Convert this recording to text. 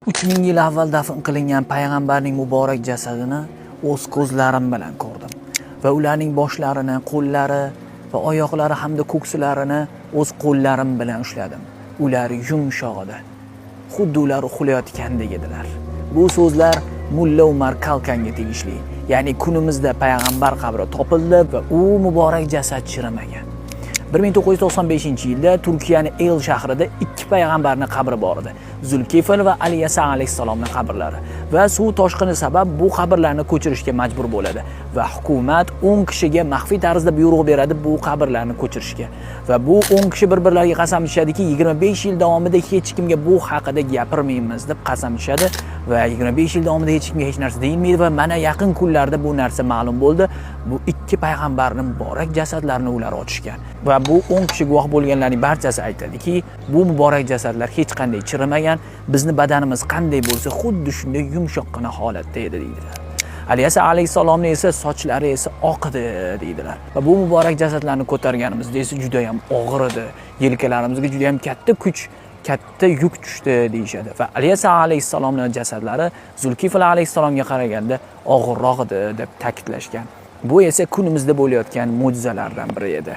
3000 yil avval dafn qilingan payg'ambarning muborak jasadini o'z ko'zlarim bilan ko'rdim va ularning boshlarini, qo'llari va oyoqlari hamda ko'ksilarini o'z qo'llarim bilan ushladim. Ular yumshoq edi. Xuddi ular uxlayotgandek edilar. Bu so'zlar Mulla Umar Kalkanga tegishli. Ya'ni kunimizda payg'ambar qabri topildi va u muborak jasad chirimagan. 1995-yilda Turkiyaning El shahrida ikki payg'ambarning qabri bor edi. Zulkifl va Aliyasa alayhissalomning qabrlari. Va suv toshqini sabab bu qabrlarni ko'chirishga majbur bo'ladi va hukumat 10 kishiga maxfiy tarzda buyruq beradi bu qabrlarni ko'chirishga. Va bu 10 kishi bir-birlariga qasam ichadiki, 25 yil davomida hech kimga bu haqida gapirmaymiz deb qasam ichadi va 25 yil davomida hech kimga hech narsa deyilmaydi va mana yaqin kunlarda bu narsa ma'lum bo'ldi. Bu ikki payg'ambarning muborak jasadlarini ular ochishgan. Va bu 10 kishi guvoh bo'lganlarning barchasi aytadiki, bu muborak jasadlar hech qanday chirimagan, bizni badanimiz qanday bo'lsa, xuddi shunday yumshoqqina holatda edi deydilar. Aliyasa alayhissalomning esa sochlari esa oq edi deydilar. Va bu muborak jasadlarni ko'targanimizda esa juda ham og'ir edi. Yelkalarimizga juda ham katta yuk tushdi deyshadi. Va Aliyasa alayhissalomning jasadlari Zulkifl alayhissalomga qaraganda og'irroq edi deb ta'kidlashgan. Bu esa kunimizda bo'layotgan mo'jizalardan biri edi.